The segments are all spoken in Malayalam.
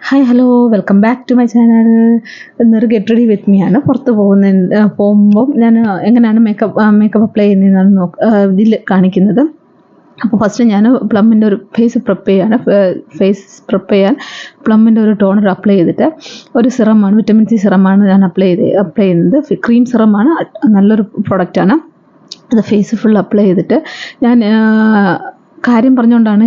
Hi hello welcome back to my channel. ഇന്നൊരു ഗെറ്റ് റെഡി വിത്ത് മീ ആണ്. പുറത്ത് പോകുമ്പം ഞാൻ എങ്ങനെയാണ് മേക്കപ്പ് അപ്ലൈ ചെയ്യുന്നതെന്നാണ് ഇതിൽ കാണിക്കുന്നത്. അപ്പോൾ ഫസ്റ്റ് ഞാൻ പ്ലമ്മിൻ്റെ ഒരു ഫേസ് പ്രിപ്പ് ചെയ്യാൻ പ്ലമ്മിൻ്റെ ഒരു ടോണർ അപ്ലൈ ചെയ്തിട്ട് ഒരു സിറമാണ്, വിറ്റമിൻ സി സിറമാണ് ഞാൻ അപ്ലൈ ചെയ്യുന്നത്. ക്രീം സിറമാണ്, നല്ലൊരു പ്രൊഡക്റ്റാണ്. അത് ഫേസ് ഫുൾ അപ്ലൈ ചെയ്തിട്ട് ഞാൻ കാര്യം പറഞ്ഞുകൊണ്ടാണ്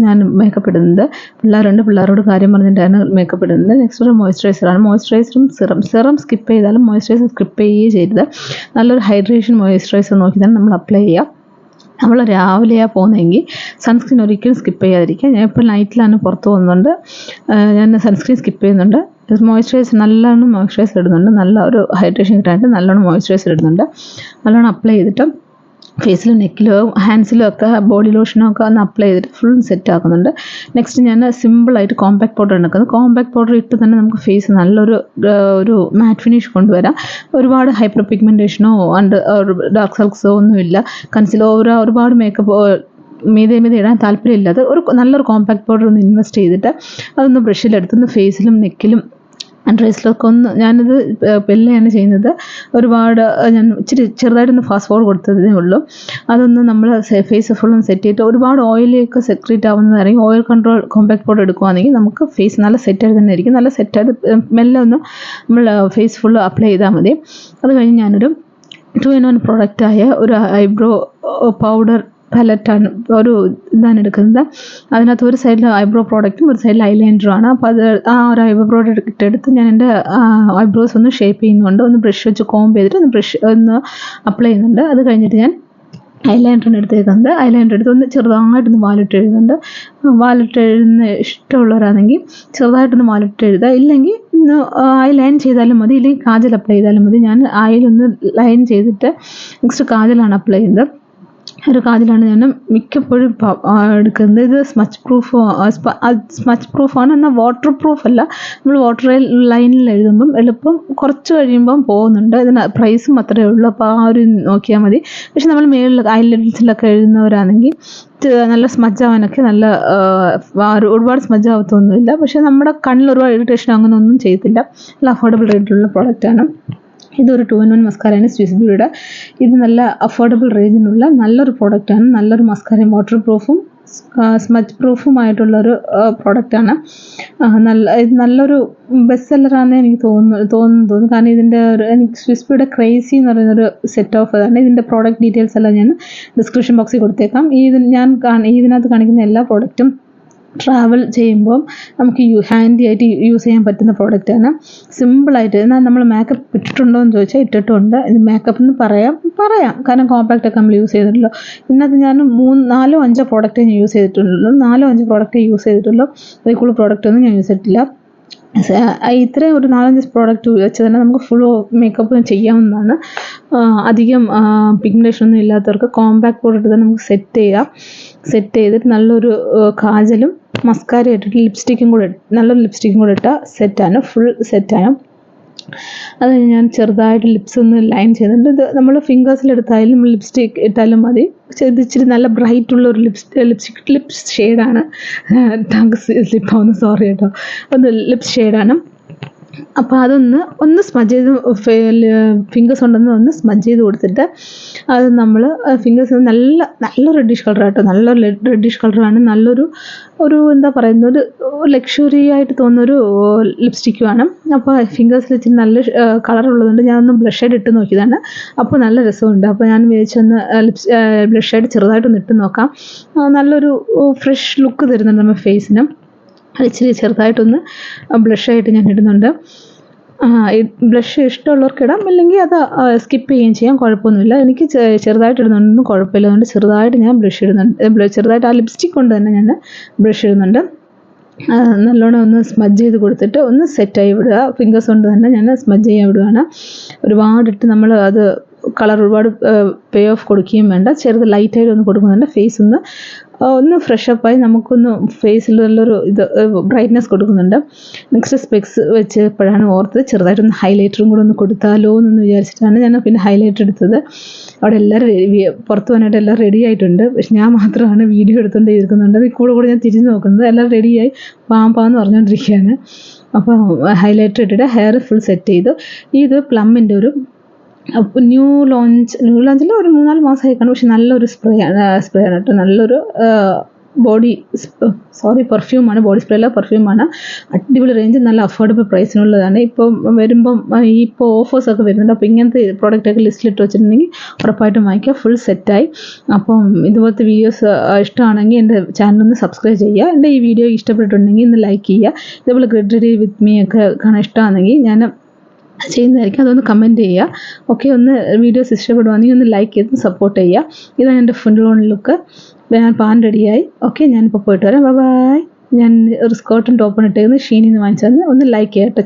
ഞാൻ മേക്കപ്പ് ഇടുന്നത്. പിള്ളേരോട് കാര്യം പറഞ്ഞിട്ടാണ് മേക്കപ്പ് ഇടുന്നത്. നെക്സ്റ്റ് ഒരു മോയ്സ്ചറൈസറാണ്. സിറം സ്കിപ്പ് ചെയ്താലും മോയ്സ്ചറൈസർ സ്കിപ്പ് ചെയ്യുകയും ചെയ്യരുത്. നല്ലൊരു ഹൈഡ്രേഷൻ മോയ്സ്ചറൈസർ നോക്കി തന്നെ നമ്മൾ അപ്ലൈ ചെയ്യുക. നമ്മൾ രാവിലെയാണ് പോകുന്നതെങ്കിൽ സൺസ്ക്രീൻ ഒരിക്കലും സ്കിപ്പ് ചെയ്യാതിരിക്കുക. ഞാൻ ഇപ്പോൾ നൈറ്റിലാണ് പുറത്ത് പോകുന്നുണ്ട്, ഞാൻ സൺസ്ക്രീൻ സ്കിപ്പ് ചെയ്യുന്നുണ്ട്. നല്ലോണം മോയ്സ്ചറൈസർ ഇടുന്നുണ്ട്. നല്ല ഒരു ഹൈഡ്രേഷൻ കിട്ടാനായിട്ട് നല്ലോണം മോയ്സ്ചറൈസർ ഇടുന്നുണ്ട്. നല്ലോണം അപ്ലൈ ചെയ്തിട്ട് ഫേസിലും നെക്കിലും ഹാൻഡ്സിലും ഒക്കെ ബോഡി ലോഷനും ഒക്കെ ഒന്ന് അപ്ലൈ ചെയ്തിട്ട് ഫുൾ സെറ്റ് ആക്കുന്നുണ്ട്. നെക്സ്റ്റ് ഞാൻ സിമ്പിളായിട്ട് കോമ്പാക്ട് പൗഡർ എടുക്കുന്നത്. കോമ്പാക്ട് പൗഡർ ഇട്ട് തന്നെ നമുക്ക് ഫേസ് നല്ലൊരു ഒരു മാറ്റ് ഫിനിഷ് കൊണ്ടുവരാം. ഒരുപാട് ഹൈപ്പർ പിഗ്മെൻറ്റേഷനോ ഡാർക്ക് സർക്കിൾസോ ഒന്നുമില്ല. കൺസീലർ ഒരുപാട് മേക്കപ്പ് മീതെ ഇടാൻ താല്പര്യമില്ലാതെ നല്ലൊരു കോമ്പാക്ട് പൗഡർ ഒന്ന് ഇൻവെസ്റ്റ് ചെയ്തിട്ട് അതൊന്ന് ബ്രഷിലെടുത്തൊന്ന് ഫേസിലും നെക്കിലും ഡ്രസ്സിലൊക്കെ ഞാനിത് പെല്ലയാണ് ചെയ്യുന്നത്. ഞാൻ ഇച്ചിരി ചെറുതായിട്ടൊന്ന് ഫാസ്റ്റ് ഫോർവേഡ് കൊടുത്തതേ ഉള്ളൂ. അതൊന്ന് നമ്മൾ ഫേസ് ഫുള്ളും സെറ്റ് ചെയ്തിട്ട് ഒരുപാട് ഓയിലൊക്കെ സെക്രീറ്റ് ആവുന്നതായിരിക്കും. ഓയിൽ കൺട്രോൾ കോമ്പാക്ട് പൗഡർ എടുക്കുകയാണെങ്കിൽ നമുക്ക് ഫേസ് നല്ല സെറ്റായിട്ട് തന്നെ ആയിരിക്കും. നല്ല സെറ്റായിട്ട് മെല്ലെ ഒന്ന് നമ്മൾ ഫേസ് ഫുള്ള് അപ്ലൈ ചെയ്താൽ മതി. അത് കഴിഞ്ഞ് ഞാനൊരു 2-in-1 പ്രോഡക്റ്റായ ഒരു ഐബ്രോ പൗഡർ പാലറ്റാണ് ഇതാണ് എടുക്കുന്നത്. അതിനകത്ത് ഒരു സൈഡിൽ ഐബ്രോ പ്രോഡക്റ്റും ഒരു സൈഡിൽ ഐലൈനറുമാണ്. അപ്പോൾ ഒരു ഐബ്രോ പ്രോഡക്റ്റ് എടുത്ത് ഞാൻ എൻ്റെ ഐബ്രോസ് ഒന്ന് ഷേപ്പ് ചെയ്യുന്നുണ്ട്. ഒന്ന് ബ്രഷ് വെച്ച് കോംബ് ചെയ്തിട്ട് ഒന്ന് അപ്ലൈ ചെയ്യുന്നുണ്ട്. അത് കഴിഞ്ഞിട്ട് ഞാൻ ഐലൈനറാണ് എടുത്തേക്കുന്നത്. ഐലൈനർ എടുത്ത് ഒന്ന് ചെറുതായിട്ടൊന്ന് വാലിട്ട് എഴുതുന്നുണ്ട്. വാലിട്ട് എഴുതുന്ന ഇഷ്ടമുള്ളവരാണെങ്കിൽ ചെറുതായിട്ടൊന്ന് വാലിട്ട് എഴുതുക. ഇല്ലെങ്കിൽ ലൈൻ ചെയ്താലും മതി, ഇല്ലെങ്കിൽ കാജൽ അപ്ലൈ ചെയ്താലും മതി. ഞാൻ ഐലൊന്ന് ലൈൻ ചെയ്തിട്ട് നെക്സ്റ്റ് കാജലാണ് അപ്ലൈ ചെയ്യുന്നത്. ഒരു കാജലാണ് ഞാൻ മിക്കപ്പോഴും എടുക്കുന്നത്. ഇത് സ്മച്ച് പ്രൂഫാണ്, എന്നാൽ വാട്ടർ പ്രൂഫ് അല്ല. നമ്മൾ വാട്ടർ ലൈനിൽ എഴുതുമ്പം എളുപ്പം കുറച്ച് കഴിയുമ്പം പോകുന്നുണ്ട്. ഇതിന് പ്രൈസും അത്രയേ ഉള്ളൂ. അപ്പോൾ ആ ഒരു നോക്കിയാൽ മതി. പക്ഷെ നമ്മൾ മേളിൽ ഐലൻസിലൊക്കെ എഴുതുന്നവരാണെങ്കിൽ നല്ല സ്മജ് ആവാനൊക്കെ ഒരുപാട് സ്മജ് ആവത്തൊന്നുമില്ല. പക്ഷെ നമ്മുടെ കണ്ണിൽ ഒരുപാട് ഇറിറ്റേഷൻ അങ്ങനെ ഒന്നും ചെയ്യത്തില്ല. നല്ല അഫോർഡബിൾ റേറ്റിലുള്ള പ്രോഡക്റ്റാണ്. ഇതൊരു 2-in-1 മസ്കാരയാണ്, സ്വിസ് ബ്യൂട്ടിയുടെ. ഇത് നല്ല അഫോർഡബിൾ റേഞ്ചിനുള്ള നല്ലൊരു പ്രോഡക്റ്റാണ്. നല്ലൊരു മസ്കാരയും വാട്ടർ പ്രൂഫും സ്മച്ച് പ്രൂഫുമായിട്ടുള്ളൊരു പ്രോഡക്റ്റാണ്. ഇത് നല്ലൊരു ബെസ്റ്റ് സെല്ലറാണെന്ന് എനിക്ക് തോന്നുന്നു. കാരണം എനിക്ക് സ്വിസ് ബ്യൂട്ടിയുടെ ക്രേസി എന്ന് പറയുന്നൊരു സെറ്റ് ഓഫ് ആണ്. ഇതിൻ്റെ പ്രോഡക്റ്റ് ഡീറ്റെയിൽസ് എല്ലാം ഞാൻ ഡിസ്ക്രിപ്ഷൻ ബോക്സിൽ കൊടുത്തേക്കാം. ഇതിനകത്ത് കാണിക്കുന്ന എല്ലാ പ്രോഡക്റ്റും ട്രാവൽ ചെയ്യുമ്പോൾ നമുക്ക് ഹാൻഡി ആയിട്ട് യൂസ് ചെയ്യാൻ പറ്റുന്ന പ്രോഡക്റ്റാണ്. സിമ്പിളായിട്ട്. എന്നാൽ നമ്മൾ മേക്കപ്പ് ഇട്ടിട്ടുണ്ടോ എന്ന് ചോദിച്ചാൽ ഇട്ടിട്ടുണ്ട്. ഇത് മേക്കപ്പ് എന്ന് പറയാം, കാരണം കോമ്പാക്റ്റൊക്കെ നമ്മൾ യൂസ് ചെയ്തിട്ടുള്ളൂ. ഇതിനകത്ത് ഞാൻ 4-5 പ്രോഡക്റ്റേ ഞാൻ യൂസ് ചെയ്തിട്ടുള്ളൂ. 4-5 പ്രോഡക്റ്റേ യൂസ് ചെയ്തിട്ടുള്ളൂ. അതിൽ കൂടുതൽ പ്രോഡക്റ്റൊന്നും ഞാൻ യൂസ് ചെയ്തിട്ടില്ല. ഇത്രയും ഒരു 4-5 പ്രോഡക്റ്റ് വെച്ച് തന്നെ നമുക്ക് ഫുൾ മേക്കപ്പ് ചെയ്യാവുന്നതാണ്. അധികം പിഗ്മെൻറ്റേഷനൊന്നും ഇല്ലാത്തവർക്ക് കോമ്പാക്ട് പൗഡർ ഇട്ട് തന്നെ നമുക്ക് സെറ്റ് ചെയ്തിട്ട് നല്ലൊരു കാജലും മസ്കാര ഇട്ടിട്ട് നല്ലൊരു ലിപ്സ്റ്റിക്കും കൂടെ ഇട്ടാൽ സെറ്റാണ്, ഫുൾ സെറ്റാണ്. അത് ഞാൻ ചെറുതായിട്ട് ലിപ്സ് ഒന്ന് ലൈൻ ചെയ്യുന്നുണ്ട്. ഇത് നമ്മൾ ഫിംഗേഴ്സിലെടുത്തായാലും ലിപ്സ്റ്റിക് ഇട്ടാലും മതി. ഇത് ഇച്ചിരി നല്ല ബ്രൈറ്റുള്ള ഒരു ലിപ്സ് ഷെയ്ഡാണ്. സ്ലിപ്പാവുന്നു, സോറി കേട്ടോ. ഒന്ന് ലിപ്സ് ഷെയ്ഡാണ്. അപ്പോൾ അതൊന്ന് സ്മജ് ചെയ്ത് ഫിംഗേഴ്സ് കൊണ്ടൊന്ന് സ്മജ് ചെയ്ത് കൊടുത്തിട്ട് അത് നമ്മൾ ഫിംഗേഴ്സ് നല്ല റെഡിഷ് കളർ കേട്ടോ. നല്ലൊരു റെഡിഷ് കളറാണ്. നല്ലൊരു എന്താ പറയുന്ന ഒരു ലക്ഷറി ആയിട്ട് തോന്നുന്നൊരു ലിപ്സ്റ്റിക്കുമാണ്. അപ്പോൾ ഫിംഗേഴ്സിൽ ഇച്ചിരി നല്ല കളറുള്ളതുകൊണ്ട് ഞാനൊന്ന് ബ്ലഷ് ഷെയ്ഡ് ഇട്ട് നോക്കിയതാണ്. അപ്പോൾ നല്ല രസമുണ്ട്. അപ്പോൾ ഞാൻ വിചാരിച്ചൊന്ന് ബ്ലഷ് ഷെയ്ഡ് ചെറുതായിട്ടൊന്ന് ഇട്ട് നോക്കാം. നല്ലൊരു ഫ്രഷ് ലുക്ക് തരുന്നുണ്ട് നമ്മുടെ ഫേസിന്. ഇച്ചിരി ചെറുതായിട്ടൊന്ന് ബ്ലഷായിട്ട് ഞാൻ ഇടുന്നുണ്ട്. ബ്ലഷ് ഇഷ്ടമുള്ളവർക്ക് ഇടാം, അല്ലെങ്കിൽ അത് സ്കിപ്പ് ചെയ്യുകയും ചെയ്യാം, കുഴപ്പമൊന്നുമില്ല. എനിക്ക് ചെറുതായിട്ട് ഇടുന്നുണ്ടൊന്നും കുഴപ്പമില്ല. അതുകൊണ്ട് ചെറുതായിട്ട് ഞാൻ ബ്ലഷ് ഇടുന്നുണ്ട്. ചെറുതായിട്ട് ആ ലിപ്സ്റ്റിക് കൊണ്ട് തന്നെ ഞാൻ ബ്ലഷ് ഇടുന്നുണ്ട്. നല്ലോണം ഒന്ന് സ്മജ് ചെയ്ത് കൊടുത്തിട്ട് ഒന്ന് സെറ്റായി വിടുക. ഫിംഗേഴ്സ് കൊണ്ട് തന്നെ ഞാൻ സ്മജ് ചെയ്യാൻ വിടുകയാണ്. ഒരുപാടിട്ട് നമ്മൾ അത് കളർ ഒരുപാട് പേ ഓഫ് കൊടുക്കുകയും വേണ്ട. ചെറുത് ലൈറ്റായിട്ട് ഒന്ന് കൊടുക്കുന്നുണ്ട്. ഫേസ് ഒന്ന് ഒന്ന് ഫ്രഷപ്പായി നമുക്കൊന്ന് ഫേസിൽ നല്ലൊരു ബ്രൈറ്റ്നസ് കൊടുക്കുന്നുണ്ട്. നെക്സ്റ്റ് സ്പെക്സ് വെച്ചപ്പോഴാണ് ഓർത്തത് ചെറുതായിട്ടൊന്ന് ഹൈലൈറ്ററും കൂടെ ഒന്ന് കൊടുത്താലോ എന്ന് വിചാരിച്ചിട്ടാണ് ഞാൻ പിന്നെ ഹൈലൈറ്റർ എടുത്തത്. അവിടെ എല്ലാവരും പുറത്ത് പോകാനായിട്ട് എല്ലാം റെഡി ആയിട്ടുണ്ട്. പക്ഷെ ഞാൻ മാത്രമാണ് വീഡിയോ എടുത്തുകൊണ്ട് ഇരിക്കുന്നുണ്ട്. അത് കൂടെ ഞാൻ തിരിഞ്ഞ് നോക്കുന്നത് എല്ലാം റെഡിയായി പാന്ന് പറഞ്ഞുകൊണ്ടിരിക്കുകയാണ്. അപ്പോൾ ഹൈലൈറ്റർ ഇട്ടിട്ട് ഹെയർ ഫുൾ സെറ്റ് ചെയ്തു. ഇത് പ്ലമ്മിൻ്റെ ഒരു ന്യൂ ലോഞ്ചിൽ ഒരു 3-4 മാസമായി കാണും. പക്ഷെ നല്ലൊരു സ്പ്രേ ആണ് കേട്ടോ. നല്ലൊരു പെർഫ്യൂമാണ്. ബോഡി സ്പ്രേ അല്ല, പെർഫ്യൂമാണ്. അടിപൊളി റേഞ്ച്, നല്ല അഫോർഡബിൾ പ്രൈസിനുള്ളതാണ്. ഇപ്പം വരുമ്പം ഇപ്പോൾ ഓഫേഴ്സൊക്കെ വരുന്നുണ്ട്. അപ്പോൾ ഇങ്ങനത്തെ പ്രോഡക്റ്റൊക്കെ ലിസ്റ്റിലിട്ട് വെച്ചിട്ടുണ്ടെങ്കിൽ ഉറപ്പായിട്ടും വാങ്ങിക്കുക. ഫുൾ സെറ്റായി. അപ്പം ഇതുപോലത്തെ വീഡിയോസ് ഇഷ്ടമാണെങ്കിൽ എൻ്റെ ചാനലൊന്ന് സബ്സ്ക്രൈബ് ചെയ്യുക. എൻ്റെ ഈ വീഡിയോ ഇഷ്ടപ്പെട്ടിട്ടുണ്ടെങ്കിൽ ഒന്ന് ലൈക്ക് ചെയ്യുക. ഇതേപോലെ ഗെറ്റ് റെഡി വിത്ത് മീ ഒക്കെ കാണാൻ ഇഷ്ടമാണെങ്കിൽ ഞാൻ ചെയ്യുന്നതായിരിക്കും. അതൊന്ന് കമൻറ്റ് ചെയ്യുക. ഓക്കെ, ഒന്ന് വീഡിയോസ് ഇഷ്ടപ്പെടുവാണെങ്കിൽ ഒന്ന് ലൈക്ക് ചെയ്ത് സപ്പോർട്ട് ചെയ്യുക. ഇതാണ് എൻ്റെ ഫുൾ ഓൺ ലുക്ക്. ഞാൻ പാൻ റെഡിയായി. ഓക്കെ, ഞാനിപ്പോൾ പോയിട്ട് വരാം. ബൈ. ഞാൻ ഒരു സ്കേർട്ടും ടോപ്പും ഇട്ടേക്കുന്നത് ഷീനിൽ നിന്ന് വാങ്ങിച്ചതെന്ന് ഒന്ന് ലൈക്ക് ചെയ്യാം കേട്ടോ.